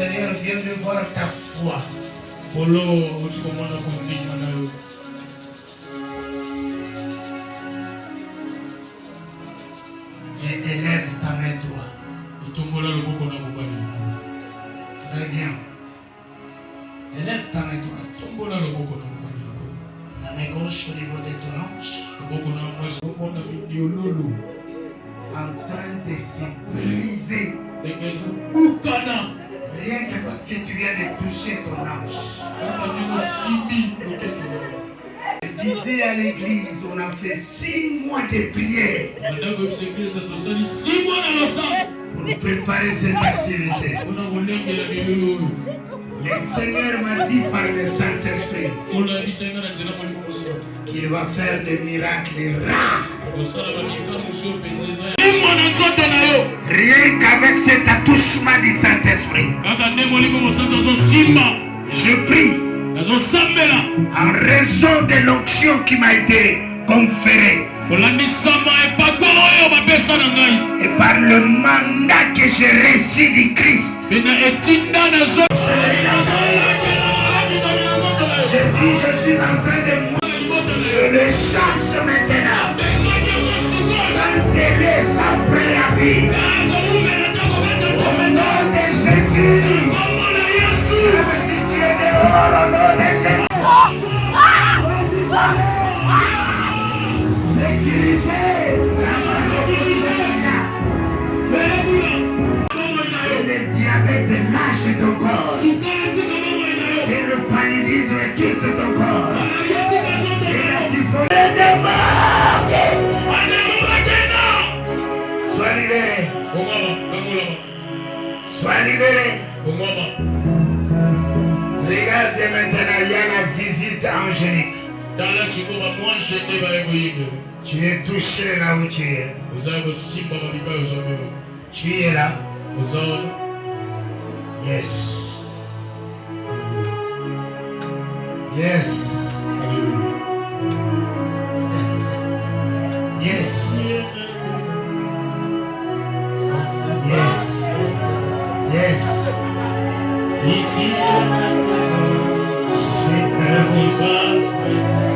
Speaker 1: Seigneur vient de voir ta foi. Et élève ta main droite. Très bien. Élève ta main droite. La main gauche au niveau de ton hanche. En train de se briser. Rien que parce que tu viens de toucher ton hanche. Je disais à l'église, on a fait 6 mois de prière pour préparer cette activité. Le Seigneur m'a dit par le Saint-Esprit qu'il va faire des miracles rares. Rien qu'avec cet attouchement du Saint-Esprit, je prie en raison de l'onction qui m'a été conférée et par le mandat que j'ai reçu du Christ. Je dis, je suis en train de mourir. Je le chasse maintenant. Sans délai, sans préavis. Au nom de Jésus. Même si tu es dehors, au nom de Jésus. Sécurité. Et le diabète lâche ton corps. Et le paludisme quitte ton corps. Et la typhoïde est morte. Sois libéré. Sois libéré. Regarde maintenant, il y a la visite angélique. Tu es touché là où tu es. Tu es là. Yes. Yes. Yes. Yes. Yes.
Speaker 3: Ici et maintenant,
Speaker 1: C'est
Speaker 3: ça se passe maintenant.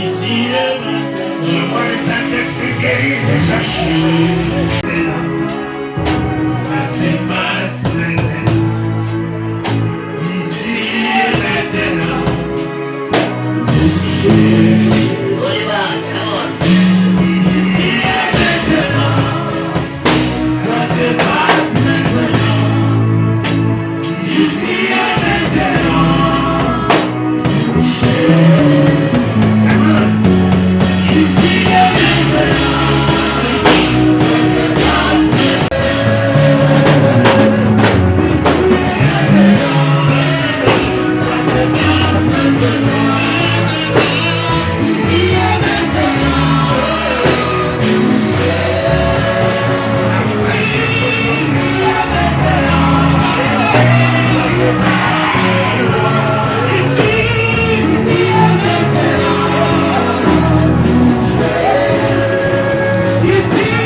Speaker 3: Ici et maintenant,
Speaker 1: je vois le Saint-Esprit guérir les gens. Ça se passe maintenant. Ici et maintenant. Ici et maintenant. Ça se passe maintenant. Ici et maintenant. Ici et
Speaker 4: Ici,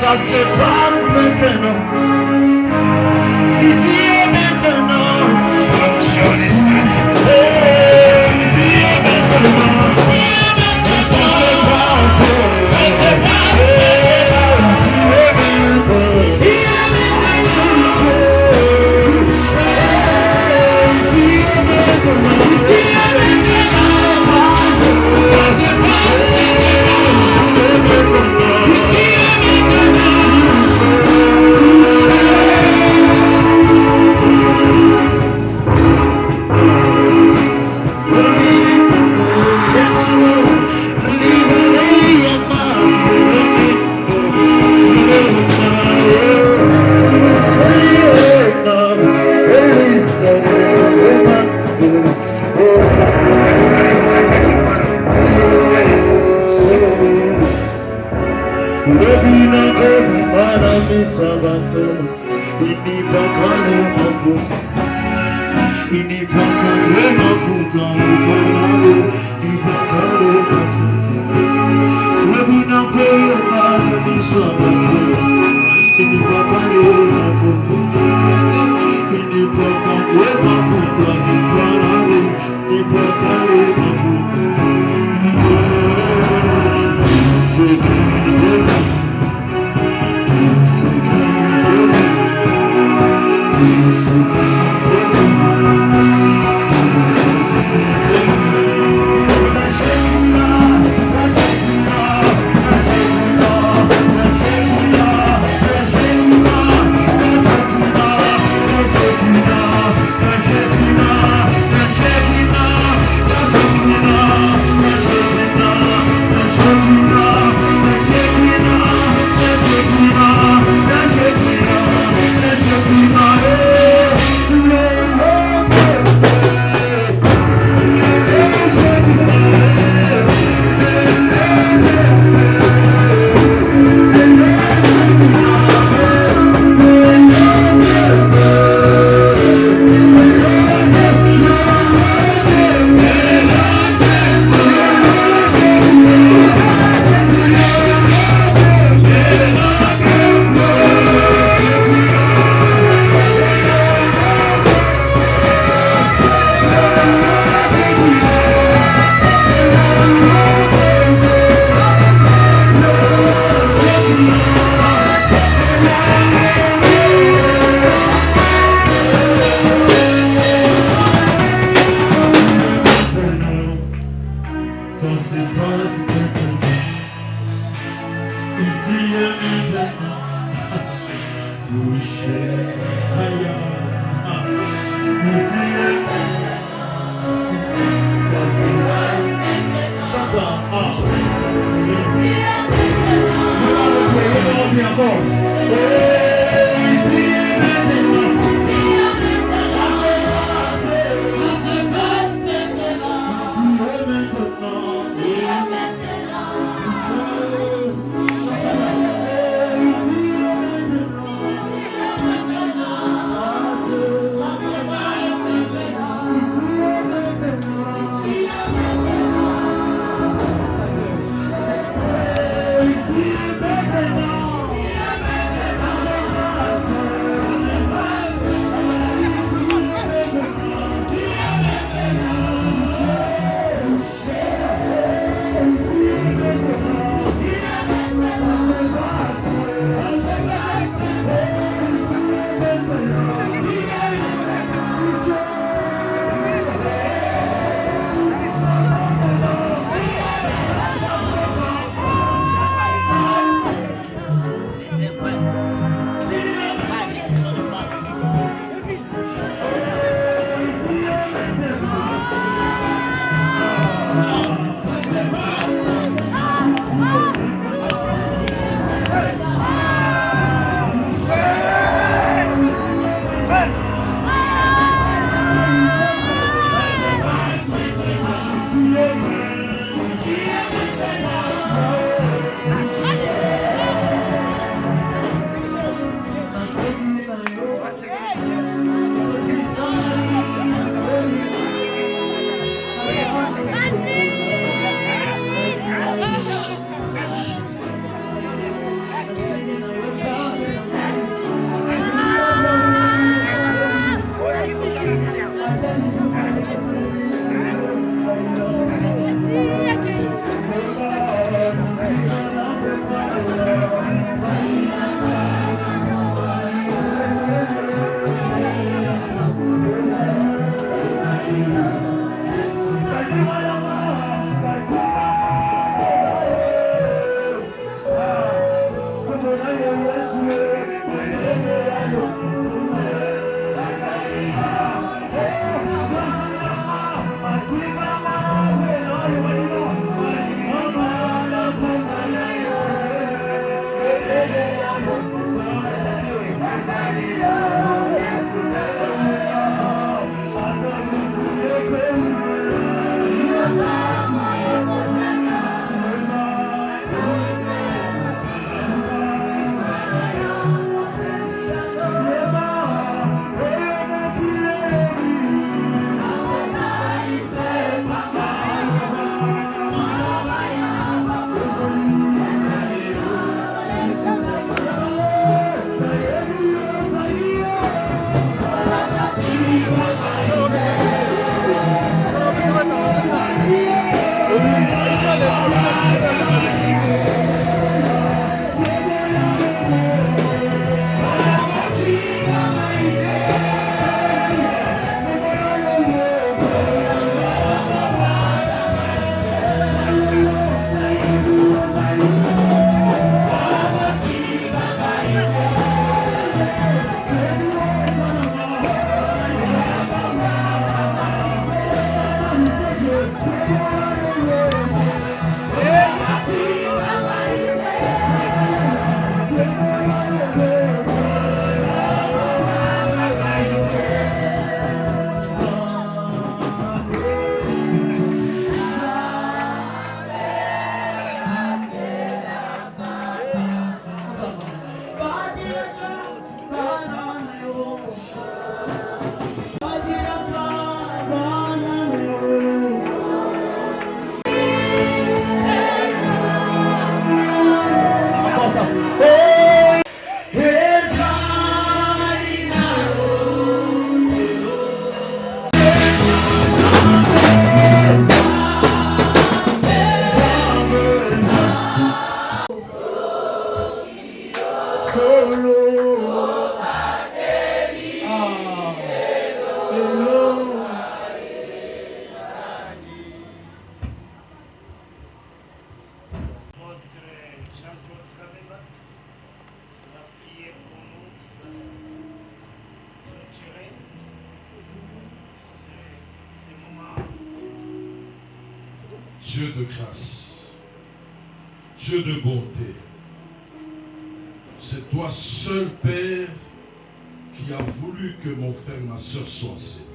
Speaker 4: Ça se passe maintenant. Ici et maintenant.
Speaker 1: Sanctionne et salut.
Speaker 4: Ici et maintenant. Ça se passe. Ici et
Speaker 5: Dieu de grâce, Dieu de bonté, c'est toi seul, Père, qui a voulu que mon frère et ma soeur soient sauvés.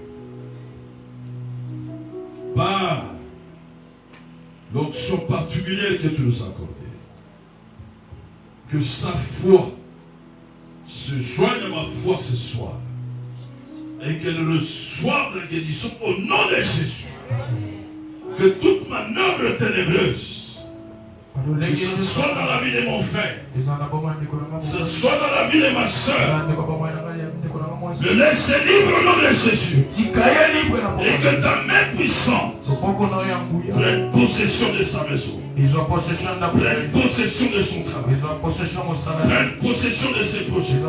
Speaker 5: Par l'onction particulière que tu nous as accordée, que sa foi se joigne à ma foi ce soir et qu'elle reçoive la guérison au nom de Jésus. Que toute manœuvre ténébreuse, que ce soit dans la vie de mon frère, que ce soit dans la vie de ma soeur, me laisse libre au nom de Jésus. Et que ta main puissante prenne possession de sa maison, prenne possession de son travail, prenne possession de ses projets.